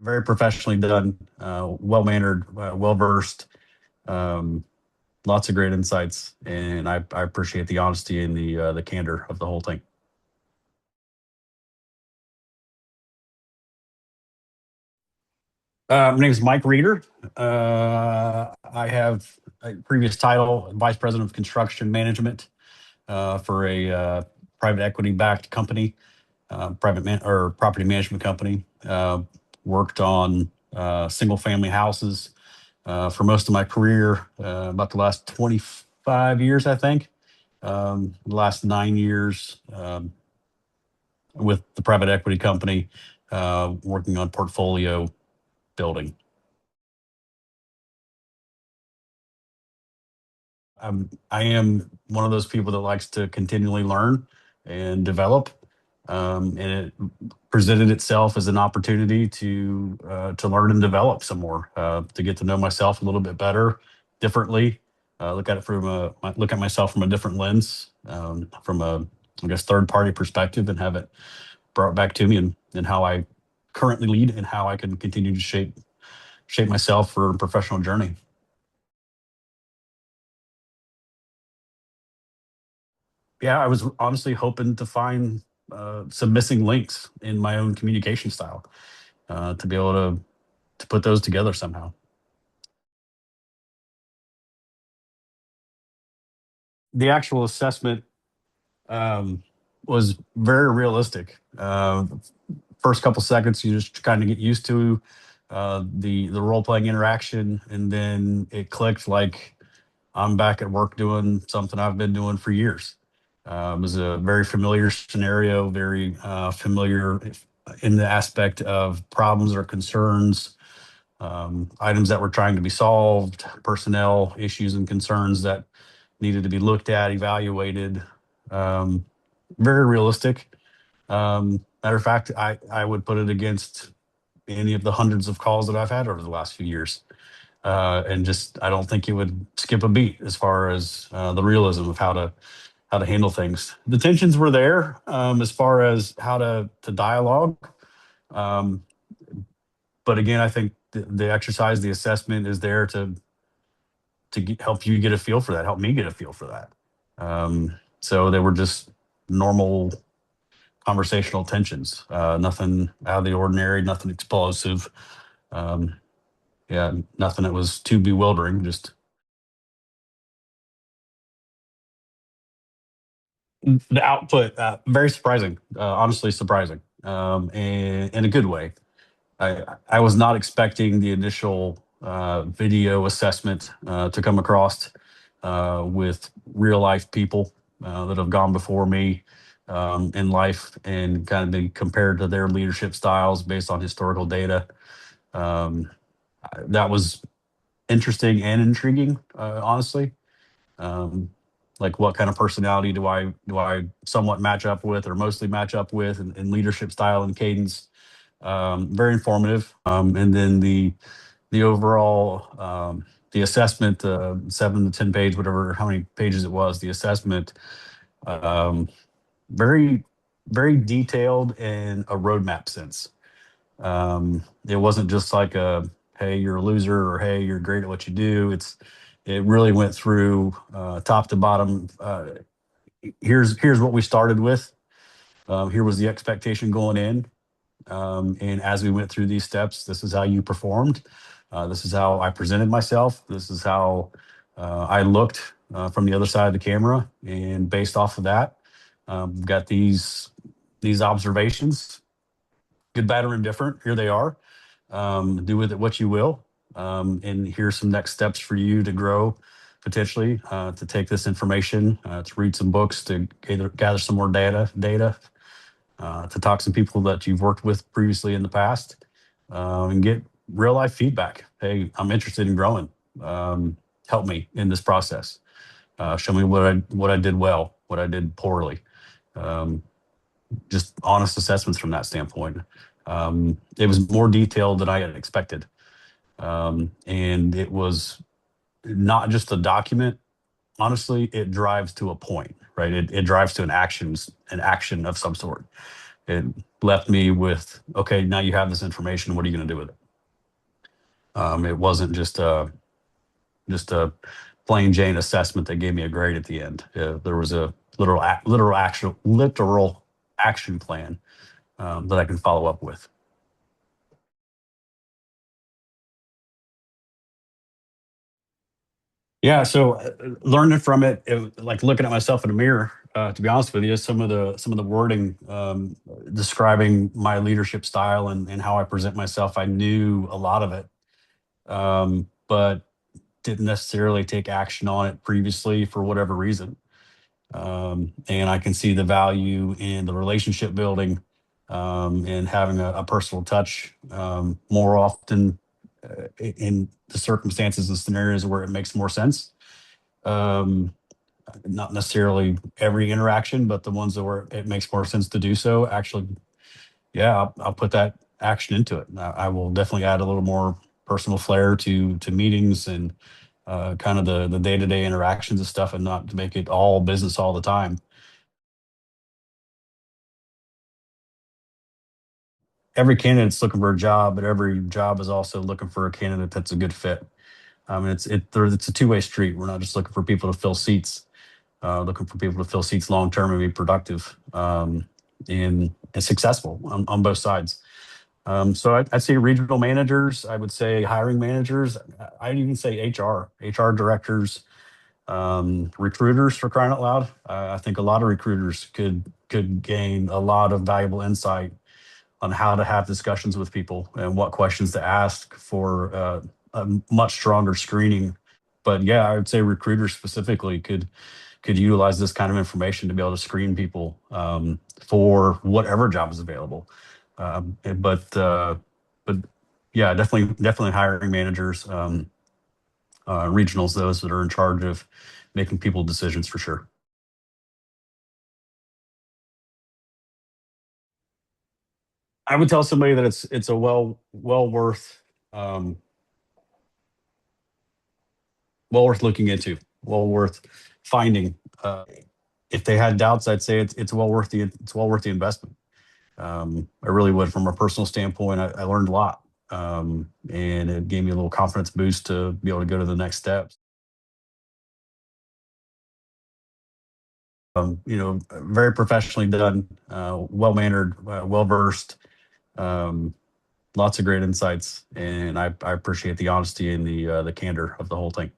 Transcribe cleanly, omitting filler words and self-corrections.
Very professionally done, well mannered, well versed. Um, Lots of great insights, and I appreciate the honesty and the candor of the whole thing. My name is Mike Reeder. I have a previous title, Vice President of Construction Management for a private equity backed company, or property management company. Worked on single family houses for most of my career, about the last 25 years, I think. The last 9 years with the private equity company, working on portfolio building. I am one of those people that likes to continually learn and develop. And it presented itself as an opportunity to learn and develop some more, to get to know myself a little bit better, differently. Look at myself from a different lens, from a I guess third party perspective, and have it brought back to me and how I currently lead and how I can continue to shape myself for a professional journey. Yeah, I was honestly hoping to find some missing links in my own communication style, to be able to put those together somehow. The actual assessment was very realistic. First couple seconds, you just kind of get used to the role playing interaction, and then it clicked like I'm back at work doing something I've been doing for years. It was a very familiar scenario, very familiar in the aspect of problems or concerns, items that were trying to be solved, personnel issues and concerns that needed to be looked at, evaluated. Um, Very realistic. Matter of fact, I would put it against any of the hundreds of calls that I've had over the last few years. And just, I don't think it would skip a beat as far as the realism of how to handle things. The tensions were there, as far as how to dialogue. Um, but again, I think the exercise, the assessment is there to help you get a feel for that, help me get a feel for that. So they were just normal conversational tensions, nothing out of the ordinary, nothing explosive. Um, yeah, nothing that was too bewildering. Just the output, very surprising, honestly surprising, and in a good way. I was not expecting the initial video assessment to come across with real life people that have gone before me in life and kind of been compared to their leadership styles based on historical data. Um, that was interesting and intriguing, honestly. Um, like what kind of personality do I somewhat match up with or mostly match up with in leadership style and cadence? Very informative. And then the overall the assessment, 7 to 10 page, whatever how many pages it was, the assessment, um, very very detailed in a roadmap sense. It wasn't just like a hey you're a loser or hey you're great at what you do. It really went through top to bottom. Here's what we started with. Here was the expectation going in. And as we went through these steps, this is how you performed. This is how I presented myself. This is how I looked from the other side of the camera. And based off of that, got these observations, good, bad, or indifferent. Here they are. Do with it what you will. And here's some next steps for you to grow, potentially, to take this information, to read some books, to gather some more data, to talk to some people that you've worked with previously in the past, and get real life feedback. Hey, I'm interested in growing. Help me in this process. Show me what I did well, what I did poorly. Um, just honest assessments from that standpoint. It was more detailed than I had expected, and it was not just a document. Honestly, it drives to a point, right? It drives to an action of some sort. it left me with, okay, now you have this information. What are you going to do with it? It wasn't just a plain Jane assessment that gave me a grade at the end. There was a literal action plan that I can follow up with. Yeah, so learning from like looking at myself in the mirror. To be honest with you, some of the wording describing my leadership style and how I present myself, I knew a lot of it, but didn't necessarily take action on it previously for whatever reason. And I can see the value in the relationship building, and having a personal touch more often in the circumstances and scenarios where it makes more sense. Um, Not necessarily every interaction, but the ones that where it makes more sense to do so. Actually, yeah, I'll put that action into it. I will definitely add a little more personal flair to meetings and kind of the day-to-day interactions and stuff, and not to make it all business all the time. Every candidate's looking for a job, but every job is also looking for a candidate that's a good fit. It's a two-way street. We're not just looking for people to fill seats, looking for people to fill seats long term and be productive, and successful on both sides. So I'd say regional managers. I would say hiring managers. I'd even say HR directors, recruiters, for crying out loud. I think a lot of recruiters could gain a lot of valuable insight on how to have discussions with people and what questions to ask for a much stronger screening. But yeah, I would say recruiters specifically could utilize this kind of information to be able to screen people for whatever job is available. But yeah, definitely hiring managers, regionals, those that are in charge of making people decisions for sure. I would tell somebody that it's a um, well worth looking into, well worth finding. If they had doubts, I'd say it's well worth the investment. I really would. From a personal standpoint, I learned a lot, and it gave me a little confidence boost to be able to go to the next steps. Very professionally done, well mannered, well versed, um, lots of great insights, and I appreciate the honesty and the candor of the whole thing.